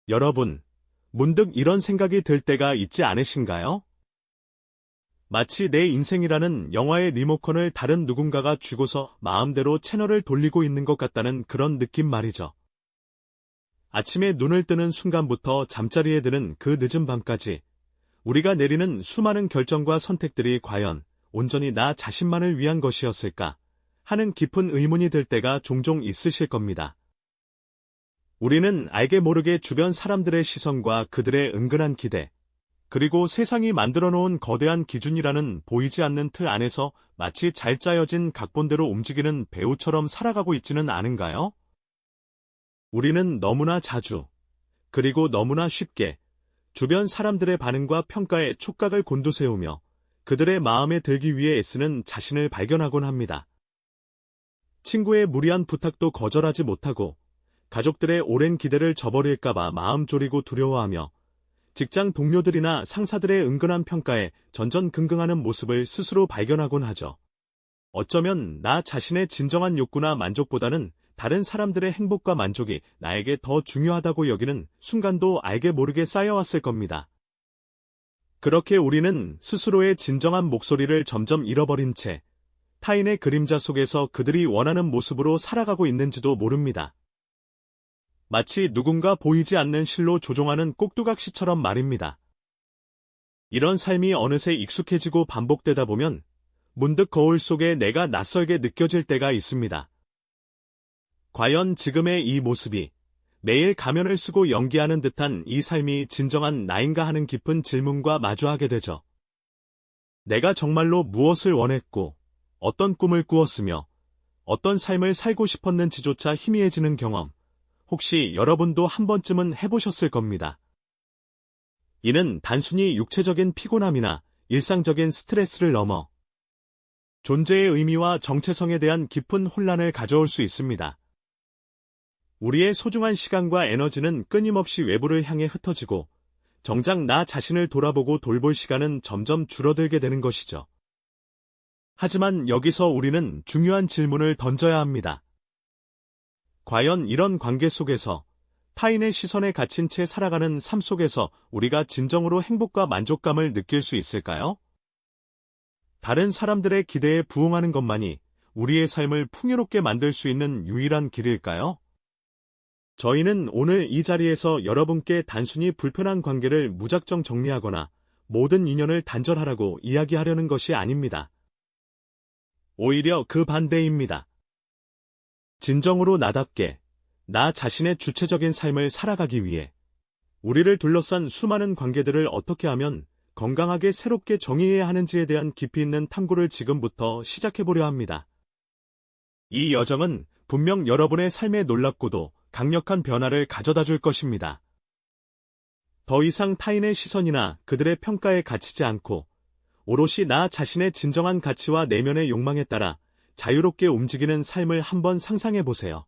여러분, 문득 이런 생각이 들 때가 있지 않으신가요? 마치 내 인생이라는 영화의 리모컨을 다른 누군가가 쥐고서 마음대로 채널을 돌리고 있는 것 같다는 그런 느낌 말이죠. 아침에 눈을 뜨는 순간부터 잠자리에 드는 그 늦은 밤까지 우리가 내리는 수많은 결정과 선택들이 과연 온전히 나 자신만을 위한 것이었을까 하는 깊은 의문이 들 때가 종종 있으실 겁니다. 우리는 알게 모르게 주변 사람들의 시선과 그들의 은근한 기대, 그리고 세상이 만들어 놓은 거대한 기준이라는 보이지 않는 틀 안에서 마치 잘 짜여진 각본대로 움직이는 배우처럼 살아가고 있지는 않은가요? 우리는 너무나 자주, 그리고 너무나 쉽게 주변 사람들의 반응과 평가에 촉각을 곤두세우며 그들의 마음에 들기 위해 애쓰는 자신을 발견하곤 합니다. 친구의 무리한 부탁도 거절하지 못하고 가족들의 오랜 기대를 저버릴까봐 마음 졸이고 두려워하며 직장 동료들이나 상사들의 은근한 평가에 전전긍긍하는 모습을 스스로 발견하곤 하죠. 어쩌면 나 자신의 진정한 욕구나 만족보다는 다른 사람들의 행복과 만족이 나에게 더 중요하다고 여기는 순간도 알게 모르게 쌓여왔을 겁니다. 그렇게 우리는 스스로의 진정한 목소리를 점점 잃어버린 채 타인의 그림자 속에서 그들이 원하는 모습으로 살아가고 있는지도 모릅니다. 마치 누군가 보이지 않는 실로 조종하는 꼭두각시처럼 말입니다. 이런 삶이 어느새 익숙해지고 반복되다 보면 문득 거울 속에 내가 낯설게 느껴질 때가 있습니다. 과연 지금의 이 모습이 매일 가면을 쓰고 연기하는 듯한 이 삶이 진정한 나인가 하는 깊은 질문과 마주하게 되죠. 내가 정말로 무엇을 원했고 어떤 꿈을 꾸었으며 어떤 삶을 살고 싶었는지조차 희미해지는 경험, 혹시 여러분도 한 번쯤은 해보셨을 겁니다. 이는 단순히 육체적인 피곤함이나 일상적인 스트레스를 넘어 존재의 의미와 정체성에 대한 깊은 혼란을 가져올 수 있습니다. 우리의 소중한 시간과 에너지는 끊임없이 외부를 향해 흩어지고 정작 나 자신을 돌아보고 돌볼 시간은 점점 줄어들게 되는 것이죠. 하지만 여기서 우리는 중요한 질문을 던져야 합니다. 과연 이런 관계 속에서 타인의 시선에 갇힌 채 살아가는 삶 속에서 우리가 진정으로 행복과 만족감을 느낄 수 있을까요? 다른 사람들의 기대에 부응하는 것만이 우리의 삶을 풍요롭게 만들 수 있는 유일한 길일까요? 저희는 오늘 이 자리에서 여러분께 단순히 불편한 관계를 무작정 정리하거나 모든 인연을 단절하라고 이야기하려는 것이 아닙니다. 오히려 그 반대입니다. 진정으로 나답게, 나 자신의 주체적인 삶을 살아가기 위해 우리를 둘러싼 수많은 관계들을 어떻게 하면 건강하게 새롭게 정의해야 하는지에 대한 깊이 있는 탐구를 지금부터 시작해보려 합니다. 이 여정은 분명 여러분의 삶에 놀랍고도 강력한 변화를 가져다 줄 것입니다. 더 이상 타인의 시선이나 그들의 평가에 갇히지 않고 오롯이 나 자신의 진정한 가치와 내면의 욕망에 따라 자유롭게 움직이는 삶을 한번 상상해 보세요.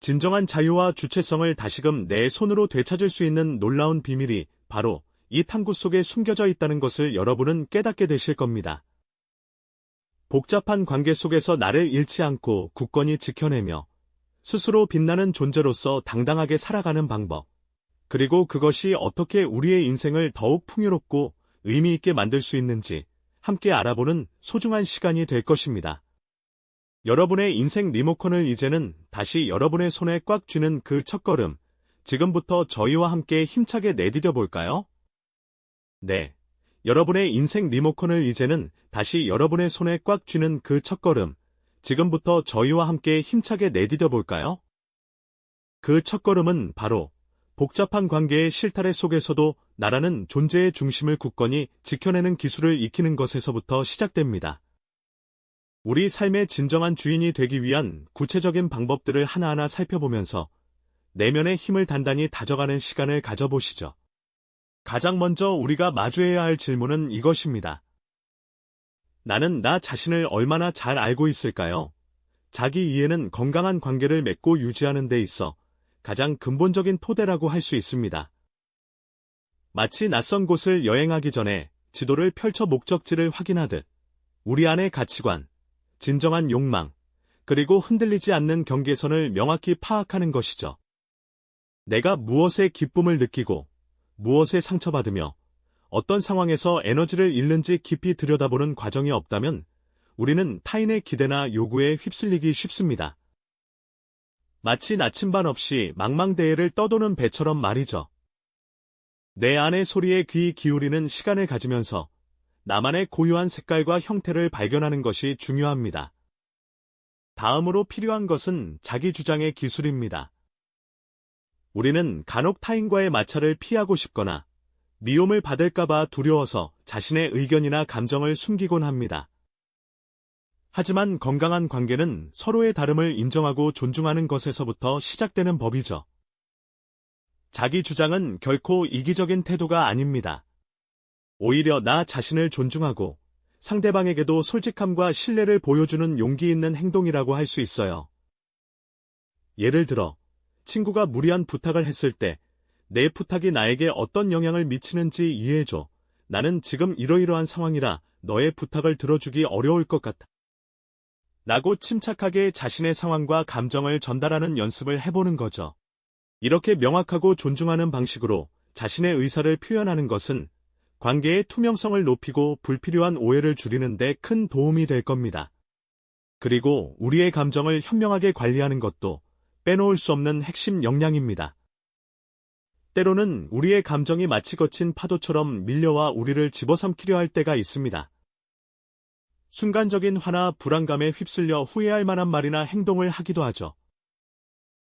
진정한 자유와 주체성을 다시금 내 손으로 되찾을 수 있는 놀라운 비밀이 바로 이 탐구 속에 숨겨져 있다는 것을 여러분은 깨닫게 되실 겁니다. 복잡한 관계 속에서 나를 잃지 않고 굳건히 지켜내며 스스로 빛나는 존재로서 당당하게 살아가는 방법, 그리고 그것이 어떻게 우리의 인생을 더욱 풍요롭고 의미 있게 만들 수 있는지 함께 알아보는 소중한 시간이 될 것입니다. 여러분의 인생 리모컨을 이제는 다시 여러분의 손에 꽉 쥐는 그 첫걸음, 지금부터 저희와 함께 힘차게 내디뎌 볼까요? 네, 여러분의 인생 리모컨을 이제는 다시 여러분의 손에 꽉 쥐는 그 첫걸음, 지금부터 저희와 함께 힘차게 내디뎌 볼까요? 그 첫걸음은 바로 복잡한 관계의 실타래 속에서도 나라는 존재의 중심을 굳건히 지켜내는 기술을 익히는 것에서부터 시작됩니다. 우리 삶의 진정한 주인이 되기 위한 구체적인 방법들을 하나하나 살펴보면서 내면의 힘을 단단히 다져가는 시간을 가져보시죠. 가장 먼저 우리가 마주해야 할 질문은 이것입니다. 나는 나 자신을 얼마나 잘 알고 있을까요? 자기 이해는 건강한 관계를 맺고 유지하는 데 있어 가장 근본적인 토대라고 할 수 있습니다. 마치 낯선 곳을 여행하기 전에 지도를 펼쳐 목적지를 확인하듯 우리 안의 가치관, 진정한 욕망, 그리고 흔들리지 않는 경계선을 명확히 파악하는 것이죠. 내가 무엇에 기쁨을 느끼고 무엇에 상처받으며 어떤 상황에서 에너지를 잃는지 깊이 들여다보는 과정이 없다면 우리는 타인의 기대나 요구에 휩쓸리기 쉽습니다. 마치 나침반 없이 망망대해를 떠도는 배처럼 말이죠. 내 안의 소리에 귀 기울이는 시간을 가지면서 나만의 고유한 색깔과 형태를 발견하는 것이 중요합니다. 다음으로 필요한 것은 자기 주장의 기술입니다. 우리는 간혹 타인과의 마찰을 피하고 싶거나 미움을 받을까봐 두려워서 자신의 의견이나 감정을 숨기곤 합니다. 하지만 건강한 관계는 서로의 다름을 인정하고 존중하는 것에서부터 시작되는 법이죠. 자기 주장은 결코 이기적인 태도가 아닙니다. 오히려 나 자신을 존중하고 상대방에게도 솔직함과 신뢰를 보여주는 용기 있는 행동이라고 할 수 있어요. 예를 들어, 친구가 무리한 부탁을 했을 때 내 부탁이 나에게 어떤 영향을 미치는지 이해해줘. 나는 지금 이러이러한 상황이라 너의 부탁을 들어주기 어려울 것 같아. 라고 침착하게 자신의 상황과 감정을 전달하는 연습을 해보는 거죠. 이렇게 명확하고 존중하는 방식으로 자신의 의사를 표현하는 것은 관계의 투명성을 높이고 불필요한 오해를 줄이는 데 큰 도움이 될 겁니다. 그리고 우리의 감정을 현명하게 관리하는 것도 빼놓을 수 없는 핵심 역량입니다. 때로는 우리의 감정이 마치 거친 파도처럼 밀려와 우리를 집어삼키려 할 때가 있습니다. 순간적인 화나 불안감에 휩쓸려 후회할 만한 말이나 행동을 하기도 하죠.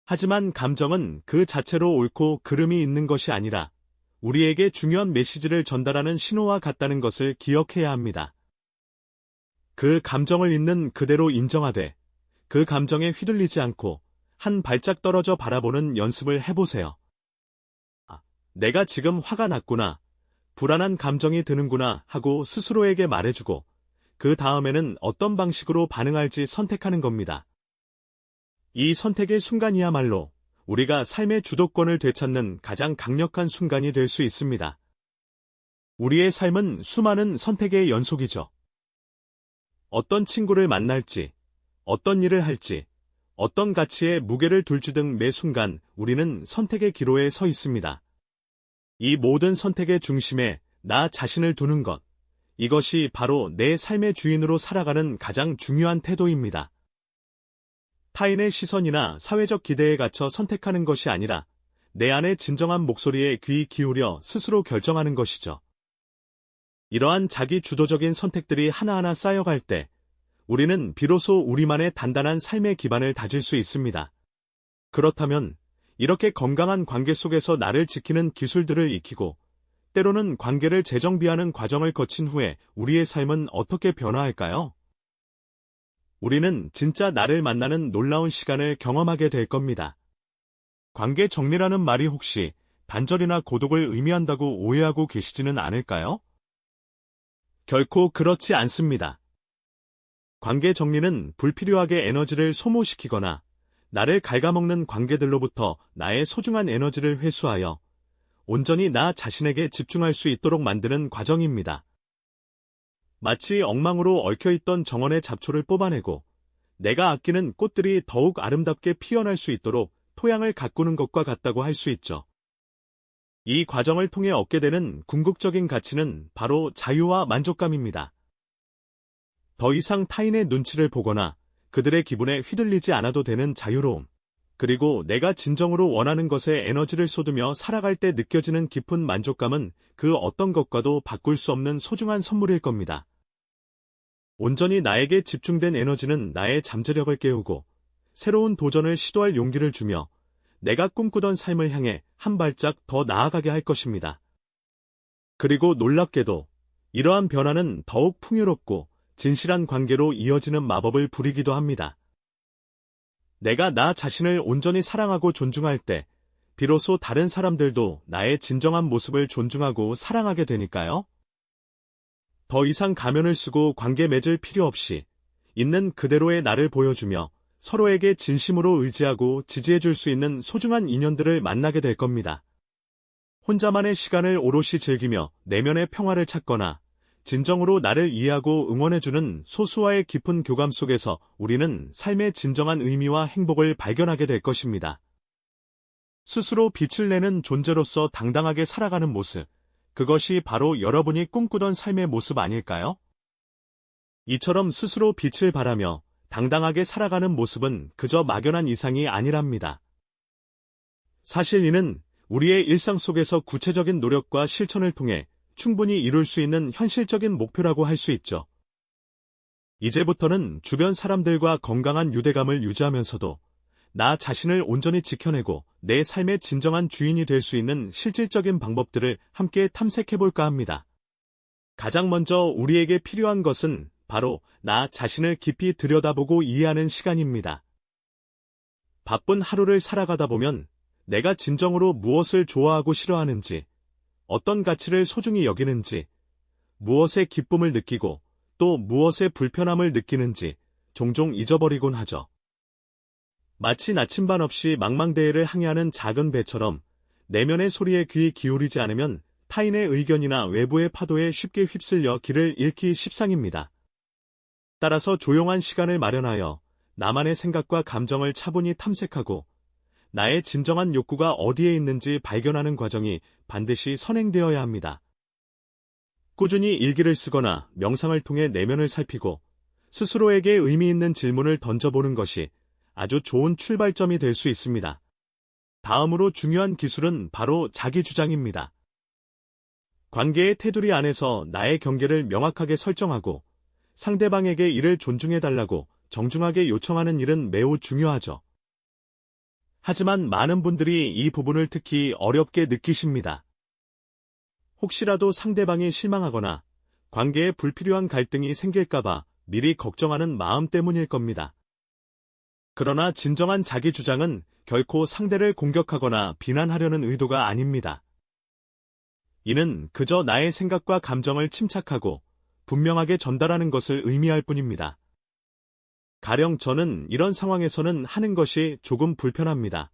하지만 감정은 그 자체로 옳고 그름이 있는 것이 아니라 우리에게 중요한 메시지를 전달하는 신호와 같다는 것을 기억해야 합니다. 그 감정을 있는 그대로 인정하되 그 감정에 휘둘리지 않고 한 발짝 떨어져 바라보는 연습을 해보세요. 내가 지금 화가 났구나, 불안한 감정이 드는구나 하고 스스로에게 말해주고 그 다음에는 어떤 방식으로 반응할지 선택하는 겁니다. 이 선택의 순간이야말로 우리가 삶의 주도권을 되찾는 가장 강력한 순간이 될 수 있습니다. 우리의 삶은 수많은 선택의 연속이죠. 어떤 친구를 만날지, 어떤 일을 할지, 어떤 가치에 무게를 둘지 등 매 순간 우리는 선택의 기로에 서 있습니다. 이 모든 선택의 중심에 나 자신을 두는 것, 이것이 바로 내 삶의 주인으로 살아가는 가장 중요한 태도입니다. 타인의 시선이나 사회적 기대에 갇혀 선택하는 것이 아니라 내 안의 진정한 목소리에 귀 기울여 스스로 결정하는 것이죠. 이러한 자기 주도적인 선택들이 하나하나 쌓여갈 때 우리는 비로소 우리만의 단단한 삶의 기반을 다질 수 있습니다. 그렇다면 이렇게 건강한 관계 속에서 나를 지키는 기술들을 익히고 때로는 관계를 재정비하는 과정을 거친 후에 우리의 삶은 어떻게 변화할까요? 우리는 진짜 나를 만나는 놀라운 시간을 경험하게 될 겁니다. 관계 정리라는 말이 혹시 단절이나 고독을 의미한다고 오해하고 계시지는 않을까요? 결코 그렇지 않습니다. 관계 정리는 불필요하게 에너지를 소모시키거나 나를 갉아먹는 관계들로부터 나의 소중한 에너지를 회수하여 온전히 나 자신에게 집중할 수 있도록 만드는 과정입니다. 마치 엉망으로 얽혀있던 정원의 잡초를 뽑아내고 내가 아끼는 꽃들이 더욱 아름답게 피어날 수 있도록 토양을 가꾸는 것과 같다고 할 수 있죠. 이 과정을 통해 얻게 되는 궁극적인 가치는 바로 자유와 만족감입니다. 더 이상 타인의 눈치를 보거나 그들의 기분에 휘둘리지 않아도 되는 자유로움, 그리고 내가 진정으로 원하는 것에 에너지를 쏟으며 살아갈 때 느껴지는 깊은 만족감은 그 어떤 것과도 바꿀 수 없는 소중한 선물일 겁니다. 온전히 나에게 집중된 에너지는 나의 잠재력을 깨우고 새로운 도전을 시도할 용기를 주며 내가 꿈꾸던 삶을 향해 한 발짝 더 나아가게 할 것입니다. 그리고 놀랍게도 이러한 변화는 더욱 풍요롭고 진실한 관계로 이어지는 마법을 부리기도 합니다. 내가 나 자신을 온전히 사랑하고 존중할 때 비로소 다른 사람들도 나의 진정한 모습을 존중하고 사랑하게 되니까요. 더 이상 가면을 쓰고 관계 맺을 필요 없이 있는 그대로의 나를 보여주며 서로에게 진심으로 의지하고 지지해줄 수 있는 소중한 인연들을 만나게 될 겁니다. 혼자만의 시간을 오롯이 즐기며 내면의 평화를 찾거나 진정으로 나를 이해하고 응원해주는 소수와의 깊은 교감 속에서 우리는 삶의 진정한 의미와 행복을 발견하게 될 것입니다. 스스로 빛을 내는 존재로서 당당하게 살아가는 모습, 그것이 바로 여러분이 꿈꾸던 삶의 모습 아닐까요? 이처럼 스스로 빛을 발하며 당당하게 살아가는 모습은 그저 막연한 이상이 아니랍니다. 사실 이는 우리의 일상 속에서 구체적인 노력과 실천을 통해 충분히 이룰 수 있는 현실적인 목표라고 할 수 있죠. 이제부터는 주변 사람들과 건강한 유대감을 유지하면서도 나 자신을 온전히 지켜내고 내 삶의 진정한 주인이 될 수 있는 실질적인 방법들을 함께 탐색해볼까 합니다. 가장 먼저 우리에게 필요한 것은 바로 나 자신을 깊이 들여다보고 이해하는 시간입니다. 바쁜 하루를 살아가다 보면 내가 진정으로 무엇을 좋아하고 싫어하는지, 어떤 가치를 소중히 여기는지, 무엇에 기쁨을 느끼고 또 무엇에 불편함을 느끼는지 종종 잊어버리곤 하죠. 마치 나침반 없이 망망대해를 항해하는 작은 배처럼 내면의 소리에 귀 기울이지 않으면 타인의 의견이나 외부의 파도에 쉽게 휩쓸려 길을 잃기 십상입니다. 따라서 조용한 시간을 마련하여 나만의 생각과 감정을 차분히 탐색하고 나의 진정한 욕구가 어디에 있는지 발견하는 과정이 반드시 선행되어야 합니다. 꾸준히 일기를 쓰거나 명상을 통해 내면을 살피고 스스로에게 의미 있는 질문을 던져보는 것이 아주 좋은 출발점이 될 수 있습니다. 다음으로 중요한 기술은 바로 자기주장입니다. 관계의 테두리 안에서 나의 경계를 명확하게 설정하고 상대방에게 이를 존중해달라고 정중하게 요청하는 일은 매우 중요하죠. 하지만 많은 분들이 이 부분을 특히 어렵게 느끼십니다. 혹시라도 상대방이 실망하거나 관계에 불필요한 갈등이 생길까봐 미리 걱정하는 마음 때문일 겁니다. 그러나 진정한 자기 주장은 결코 상대를 공격하거나 비난하려는 의도가 아닙니다. 이는 그저 나의 생각과 감정을 침착하고 분명하게 전달하는 것을 의미할 뿐입니다. 가령 저는 이런 상황에서는 하는 것이 조금 불편합니다.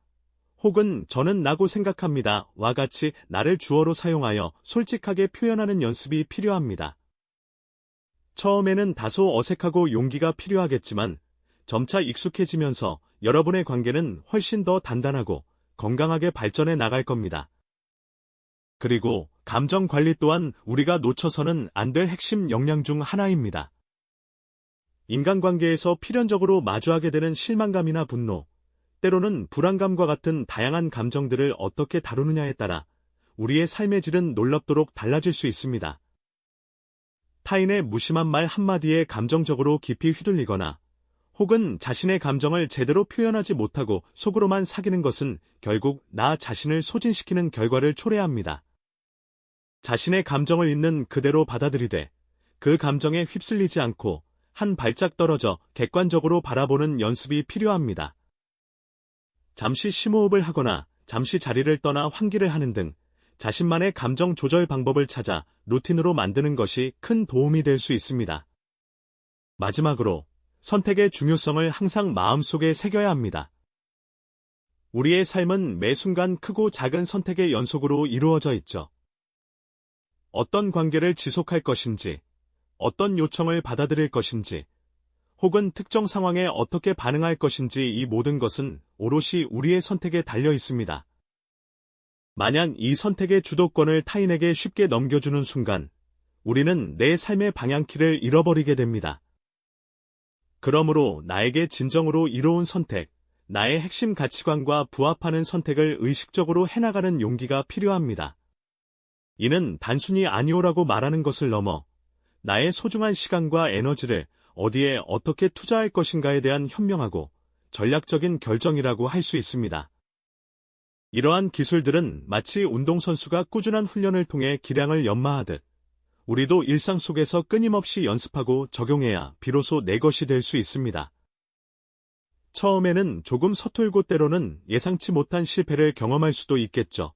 혹은 저는 나고 생각합니다. 와 같이 나를 주어로 사용하여 솔직하게 표현하는 연습이 필요합니다. 처음에는 다소 어색하고 용기가 필요하겠지만 점차 익숙해지면서 여러분의 관계는 훨씬 더 단단하고 건강하게 발전해 나갈 겁니다. 그리고 감정 관리 또한 우리가 놓쳐서는 안 될 핵심 역량 중 하나입니다. 인간관계에서 필연적으로 마주하게 되는 실망감이나 분노, 때로는 불안감과 같은 다양한 감정들을 어떻게 다루느냐에 따라 우리의 삶의 질은 놀랍도록 달라질 수 있습니다. 타인의 무심한 말 한마디에 감정적으로 깊이 휘둘리거나 혹은 자신의 감정을 제대로 표현하지 못하고 속으로만 사귀는 것은 결국 나 자신을 소진시키는 결과를 초래합니다. 자신의 감정을 있는 그대로 받아들이되 그 감정에 휩쓸리지 않고 한 발짝 떨어져 객관적으로 바라보는 연습이 필요합니다. 잠시 심호흡을 하거나 잠시 자리를 떠나 환기를 하는 등 자신만의 감정 조절 방법을 찾아 루틴으로 만드는 것이 큰 도움이 될 수 있습니다. 마지막으로 선택의 중요성을 항상 마음속에 새겨야 합니다. 우리의 삶은 매 순간 크고 작은 선택의 연속으로 이루어져 있죠. 어떤 관계를 지속할 것인지, 어떤 요청을 받아들일 것인지, 혹은 특정 상황에 어떻게 반응할 것인지 이 모든 것은 오롯이 우리의 선택에 달려 있습니다. 만약 이 선택의 주도권을 타인에게 쉽게 넘겨주는 순간, 우리는 내 삶의 방향키를 잃어버리게 됩니다. 그러므로 나에게 진정으로 이로운 선택, 나의 핵심 가치관과 부합하는 선택을 의식적으로 해나가는 용기가 필요합니다. 이는 단순히 아니오라고 말하는 것을 넘어 나의 소중한 시간과 에너지를 어디에 어떻게 투자할 것인가에 대한 현명하고 전략적인 결정이라고 할 수 있습니다. 이러한 기술들은 마치 운동선수가 꾸준한 훈련을 통해 기량을 연마하듯 우리도 일상 속에서 끊임없이 연습하고 적용해야 비로소 내 것이 될 수 있습니다. 처음에는 조금 서툴고 때로는 예상치 못한 실패를 경험할 수도 있겠죠.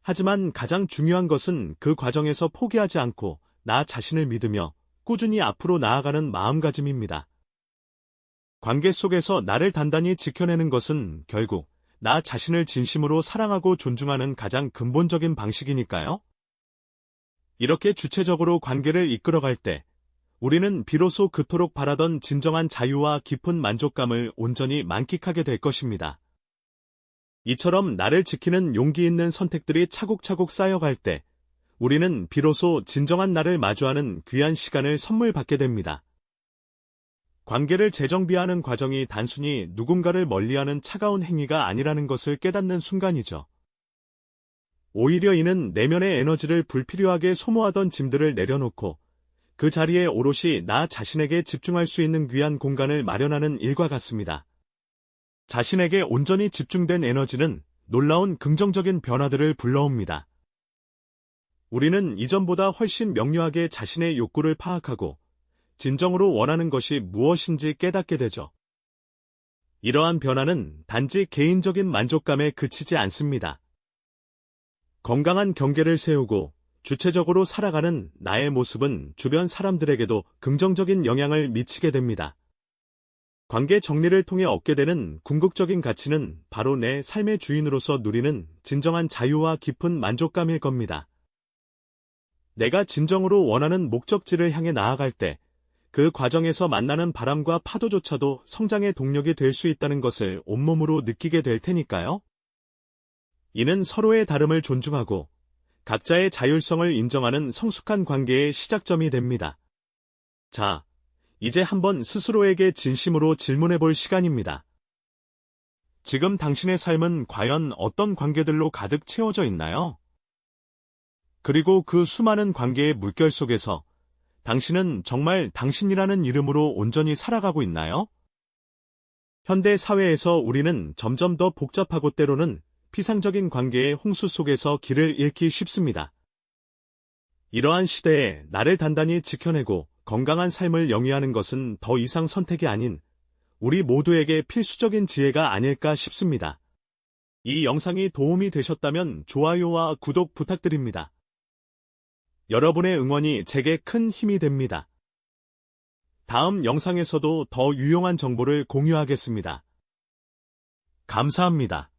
하지만 가장 중요한 것은 그 과정에서 포기하지 않고 나 자신을 믿으며 꾸준히 앞으로 나아가는 마음가짐입니다. 관계 속에서 나를 단단히 지켜내는 것은 결국 나 자신을 진심으로 사랑하고 존중하는 가장 근본적인 방식이니까요. 이렇게 주체적으로 관계를 이끌어갈 때 우리는 비로소 그토록 바라던 진정한 자유와 깊은 만족감을 온전히 만끽하게 될 것입니다. 이처럼 나를 지키는 용기 있는 선택들이 차곡차곡 쌓여갈 때, 우리는 비로소 진정한 나를 마주하는 귀한 시간을 선물 받게 됩니다. 관계를 재정비하는 과정이 단순히 누군가를 멀리하는 차가운 행위가 아니라는 것을 깨닫는 순간이죠. 오히려 이는 내면의 에너지를 불필요하게 소모하던 짐들을 내려놓고 그 자리에 오롯이 나 자신에게 집중할 수 있는 귀한 공간을 마련하는 일과 같습니다. 자신에게 온전히 집중된 에너지는 놀라운 긍정적인 변화들을 불러옵니다. 우리는 이전보다 훨씬 명료하게 자신의 욕구를 파악하고 진정으로 원하는 것이 무엇인지 깨닫게 되죠. 이러한 변화는 단지 개인적인 만족감에 그치지 않습니다. 건강한 경계를 세우고 주체적으로 살아가는 나의 모습은 주변 사람들에게도 긍정적인 영향을 미치게 됩니다. 관계 정리를 통해 얻게 되는 궁극적인 가치는 바로 내 삶의 주인으로서 누리는 진정한 자유와 깊은 만족감일 겁니다. 내가 진정으로 원하는 목적지를 향해 나아갈 때 그 과정에서 만나는 바람과 파도조차도 성장의 동력이 될 수 있다는 것을 온몸으로 느끼게 될 테니까요. 이는 서로의 다름을 존중하고 각자의 자율성을 인정하는 성숙한 관계의 시작점이 됩니다. 자, 이제 한번 스스로에게 진심으로 질문해 볼 시간입니다. 지금 당신의 삶은 과연 어떤 관계들로 가득 채워져 있나요? 그리고 그 수많은 관계의 물결 속에서 당신은 정말 당신이라는 이름으로 온전히 살아가고 있나요? 현대 사회에서 우리는 점점 더 복잡하고 때로는 피상적인 관계의 홍수 속에서 길을 잃기 쉽습니다. 이러한 시대에 나를 단단히 지켜내고 건강한 삶을 영위하는 것은 더 이상 선택이 아닌 우리 모두에게 필수적인 지혜가 아닐까 싶습니다. 이 영상이 도움이 되셨다면 좋아요와 구독 부탁드립니다. 여러분의 응원이 제게 큰 힘이 됩니다. 다음 영상에서도 더 유용한 정보를 공유하겠습니다. 감사합니다.